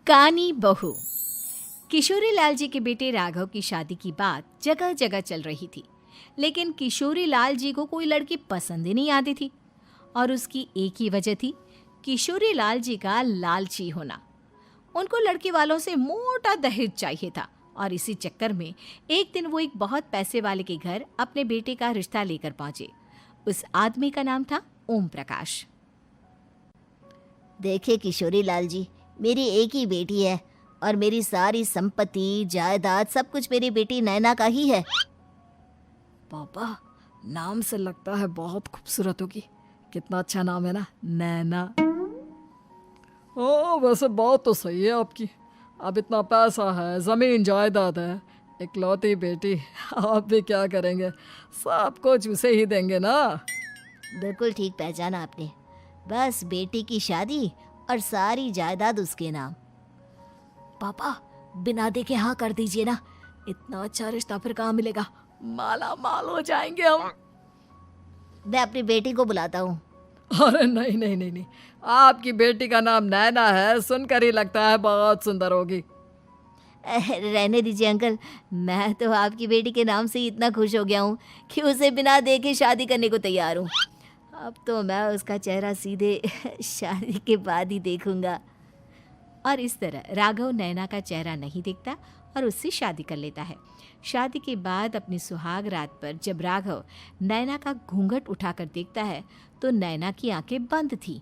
कानी बहू। किशोरी लाल जी के बेटे राघव की शादी की बात जगह जगह चल रही थी, लेकिन किशोरी लाल जी को कोई लड़की पसंद ही नहीं आती थी। और उसकी एक ही वजह थी, किशोरी लाल जी का लालची होना। उनको लड़की वालों से मोटा दहेज चाहिए था और इसी चक्कर में एक दिन वो एक बहुत पैसे वाले के घर अपने बेटे का रिश्ता लेकर पहुंचे। उस आदमी का नाम था ओम प्रकाश। देखिए किशोरी लाल जी, मेरी एक ही बेटी है और मेरी सारी संपत्ति जायदाद सब कुछ मेरी बेटी नैना का ही है। पापा, नाम से लगता है बहुत खूबसूरत होगी। कितना अच्छा नाम है ना, नैना। ओ, वैसे बात तो सही है आपकी। अब इतना पैसा है, जमीन जायदाद है, इकलौती बेटी, आप भी क्या करेंगे? सब कुछ उसे ही देंगे ना। बिल्कुल ठीक पहचाना आपने। बस बेटी की शादी और सारी जायदाद उसके नाम। पापा, बिना देखे हाँ कर दीजिए ना। इतना अच्छा रिश्ता फिर कहाँ मिलेगा? माला माल हो जाएंगे हम। मैं अपनी बेटी को बुलाता हूँ। अरे नहीं नहीं नहीं नहीं, आपकी बेटी का नाम नैना है, सुनकर ही लगता है बहुत सुंदर होगी। रहने दीजिए अंकल, मैं तो आपकी बेटी के नाम से ही इतना खुश हो गया हूँ कि उसे बिना देखे शादी करने को तैयार हूँ। अब तो मैं उसका चेहरा सीधे शादी के बाद ही देखूंगा। और इस तरह राघव नैना का चेहरा नहीं देखता और उससे शादी कर लेता है। शादी के बाद अपनी सुहाग रात पर जब राघव नैना का घूंघट उठाकर देखता है तो नैना की आंखें बंद थी।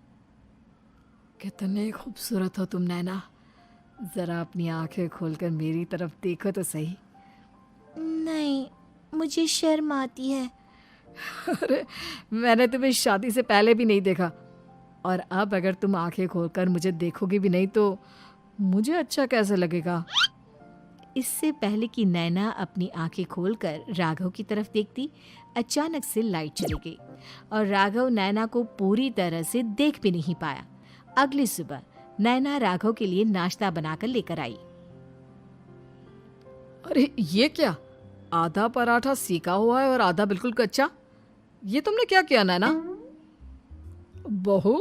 कितनी खूबसूरत हो तुम नैना, जरा अपनी आंखें खोलकर मेरी तरफ देखो तो सही। नहीं, मुझे शर्म आती है। अरे, मैंने तुम्हें शादी से पहले भी नहीं देखा, और अब अगर तुम आंखें खोलकर मुझे देखोगी भी नहीं तो मुझे अच्छा कैसे लगेगा? इससे पहले कि नैना अपनी आंखें खोलकर राघव की तरफ देखती, अचानक से लाइट चली गई और राघव नैना को पूरी तरह से देख भी नहीं पाया। अगली सुबह नैना राघव के लिए नाश्ता बनाकर लेकर आई। अरे ये क्या, आधा पराठा सीका हुआ है और आधा बिल्कुल कच्चा। ये तुमने क्या किया नैना? बहू,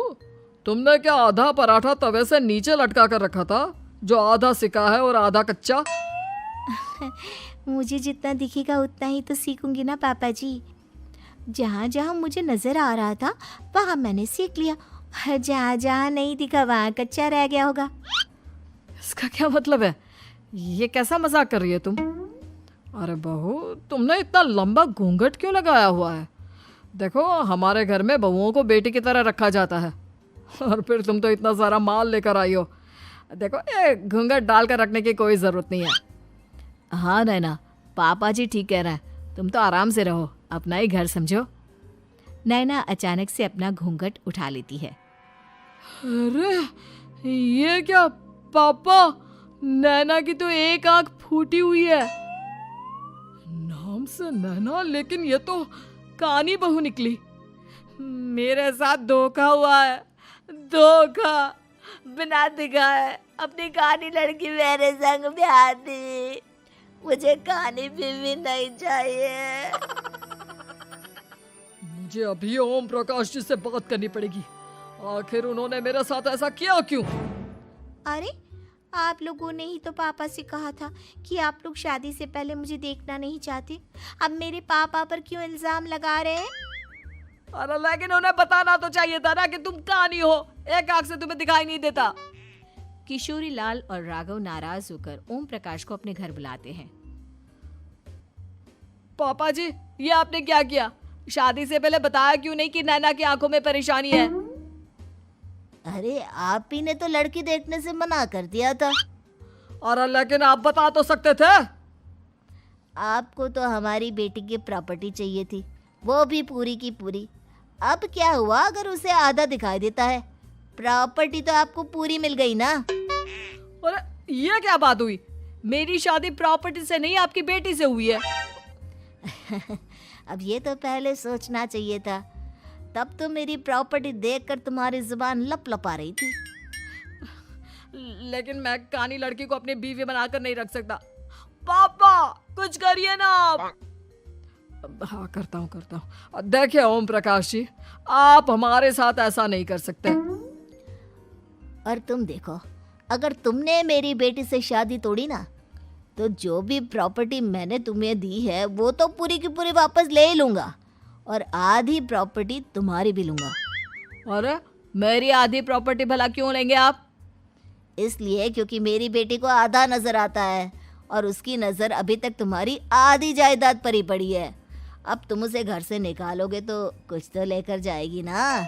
तुमने क्या आधा पराठा तवे से नीचे लटका कर रखा था, जो आधा सिका है और आधा कच्चा? मुझे जितना दिखेगा उतना ही तो सीखूंगी ना पापा जी। जहाँ जहाँ मुझे नजर आ रहा था वहाँ मैंने सीख लिया, जहाँ जहाँ नहीं दिखा वहाँ कच्चा रह गया होगा। इसका क्या मतलब है? ये कैसा मजाक कर रही है तुम? अरे बहू, तुमने इतना लंबा घूंघट क्यों लगाया हुआ है? देखो, हमारे घर में बहुओं को बेटी की तरह रखा जाता है, और फिर तुम तो इतना सारा माल लेकर आई हो। देखो, ये घूंघट डालकर रखने की कोई ज़रूरत नहीं है। हाँ नैना, पापा जी ठीक कह रहे हैं, तुम तो आराम से रहो, अपना ही घर समझो। नैना अचानक से अपना घूंघट उठा लेती है। अरे ये क्या पापा, नैना की तो एक आंख फूटी हुई है। नाम से नैना, लेकिन ये तो कानी बहू निकली। मेरे साथ धोखा हुआ है, धोखा। बिना दिखाए अपनी कानी लड़की मेरे संग ब्याह दी। मुझे कानी बीवी नहीं चाहिए। मुझे अभी ओम प्रकाश जी से बात करनी पड़ेगी। आखिर उन्होंने मेरे साथ ऐसा किया क्यों? अरे, आप लोगों ने ही तो पापा से कहा था कि आप लोग शादी से पहले मुझे देखना नहीं चाहते। अब मेरे पापा पर क्यों इल्जाम लगा रहे हैं? अरे लेकिन उन्हें बताना तो चाहिए था ना कि तुम कानी हो, एक आंख से तुम्हें दिखाई नहीं देता। किशोरी लाल और राघव नाराज होकर ओम प्रकाश को अपने घर बुलाते हैं। पापा जी, ये आपने क्या किया? शादी से पहले बताया क्यों नहीं कि नैना की आंखों में परेशानी है? अरे, आप ही ने तो लड़की देखने से मना कर दिया था। अरे लेकिन आप बता तो सकते थे। आपको तो हमारी बेटी की प्रॉपर्टी चाहिए थी, वो भी पूरी की पूरी। अब क्या हुआ अगर उसे आधा दिखाई देता है? प्रॉपर्टी तो आपको पूरी मिल गई ना। अरे ये क्या बात हुई? मेरी शादी प्रॉपर्टी से नहीं, आपकी बेटी से हुई है। अब ये तो पहले सोचना चाहिए था, तब तो मेरी प्रॉपर्टी देखकर तुम्हारी जुबान लप लपा रही थी। लेकिन मैं कानी लड़की को अपनी बीवी बनाकर नहीं रख सकता। पापा, कुछ करिए ना आप। हाँ, करता हूँ। देखिए ओम प्रकाश जी, आप हमारे साथ ऐसा नहीं कर सकते। और तुम देखो, अगर तुमने मेरी बेटी से शादी तोड़ी ना, तो जो भी प्रॉपर्टी मैंने तुम्हें दी है वो तो पूरी की पूरी वापस ले ही लूँगा, और आधी प्रॉपर्टी तुम्हारी भी लूँगा। अरे मेरी आधी प्रॉपर्टी भला क्यों लेंगे आप? इसलिए क्योंकि मेरी बेटी को आधा नज़र आता है और उसकी नज़र अभी तक तुम्हारी आधी जायदाद पर ही पड़ी है। अब तुम उसे घर से निकालोगे तो कुछ तो लेकर जाएगी ना।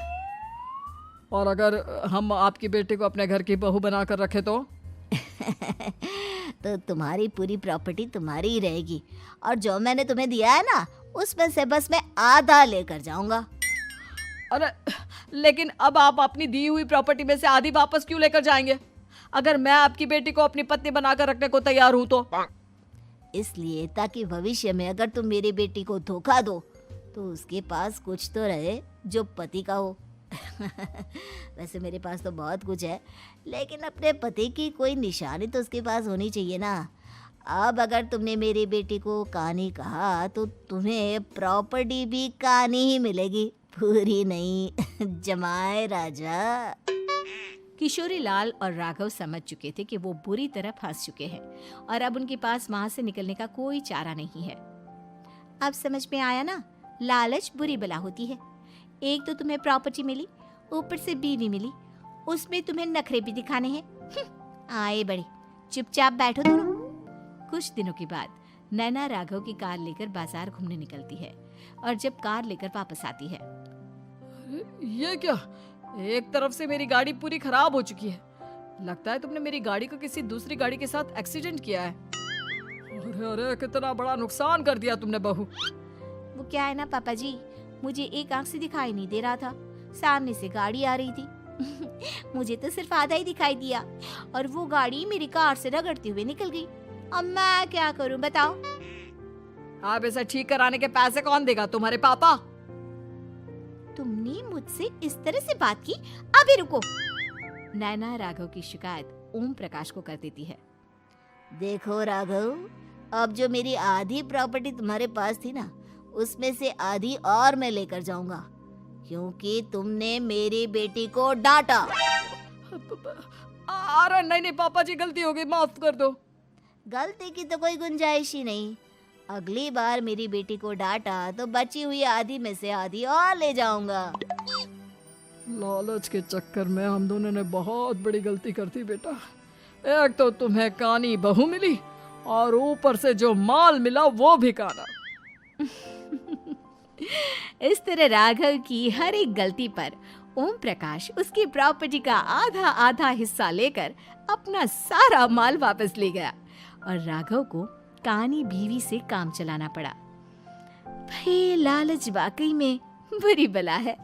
और अगर हम आपकी बेटी को अपने घर की बहू बना कर रखे तो? तो तुम्हारी पूरी प्रॉपर्टी तुम्हारी ही रहेगी, और जो मैंने तुम्हें दिया है ना, उसमें से बस मैं आधा लेकर जाऊंगा। अरे लेकिन अब आप अपनी दी हुई प्रॉपर्टी में से आधी वापस क्यों लेकर जाएंगे? अगर मैं आपकी बेटी को अपनी पत्नी बनाकर रखने को तैयार हूं तो? इसलिए ताकि भविष्य में अगर तुम मेरी बेटी को धोखा दो तो उसके पास कुछ तो रहे जो पति का हो। वैसे मेरे पास तो बहुत कुछ है, लेकिन अपने पति की कोई निशानी तो उसके पास होनी चाहिए ना। अब अगर तुमने मेरी बेटी को कानी कहा तो तुम्हें प्रॉपर्टी भी कानी ही मिलेगी, पूरी नहीं। जमाए राजा। किशोरी लाल और राघव समझ चुके थे कि वो बुरी तरह फंस चुके हैं और अब उनके पास वहां से निकलने का कोई चारा नहीं है। अब समझ में आया ना, लालच बुरी बला होती है। एक तो तुम्हें प्रॉपर्टी मिली, ऊपर से बीवी मिली, उसमें तुम्हें नखरे भी दिखाने हैं। आए बड़े, चुपचाप बैठो दोनों। कुछ दिनों के बाद नैना राघव की कार लेकर बाजार घूमने निकलती है और जब कार लेकर वापस आती है, ये क्या? एक तरफ से मेरी गाड़ी पूरी खराब हो चुकी है। लगता है तुमने मेरी गाड़ी को किसी दूसरी गाड़ी के साथ एक्सीडेंट किया है। अरे अरे कितना बड़ा नुकसान कर दिया तुमने बहू। वो क्या है ना पापा जी, मुझे एक आंख से दिखाई नहीं दे रहा था, सामने से गाड़ी आ रही थी। मुझे तो सिर्फ आधा ही दिखाई दिया और वो गाड़ी मेरी कार से रगड़ते हुए निकल गई। अब मैं क्या करूं बताओ? आप इसे ठीक कराने के पैसे कौन देगा? तुम्हारे पापा? तुमने मुझसे इस तरह से बात की? अभी रुको। नैना राघव की शिकायत ओम प्रकाश को कर देती है। देखो राघव, अब जो मेरी आधी प्रॉपर्टी तुम्हारे पास थी ना, उसमें से आधी और मैं लेकर जाऊंगा, क्योंकि तुमने मेरी बेटी को डांटा। अरे नहीं नहीं पापा जी, गलती हो गई, माफ कर दो। गलती की तो कोई गुंजाइश ही नहीं। अगली बार मेरी बेटी को डांटा तो बची हुई आधी में से आधी और ले जाऊंगा। लालच के चक्कर में हम दोनों ने बहुत बड़ी गलती कर दी बेटा। एक तो तुम्हें कानी बहू मिली और ऊपर से जो माल मिला वो भी काना। इस तरह राघव की हर एक गलती पर ओम प्रकाश उसकी प्रॉपर्टी का आधा आधा हिस्सा लेकर अपना सारा माल वापस ले गया और राघव को कानी बीवी से काम चलाना पड़ा। भाई लालच वाकई में बुरी बला है।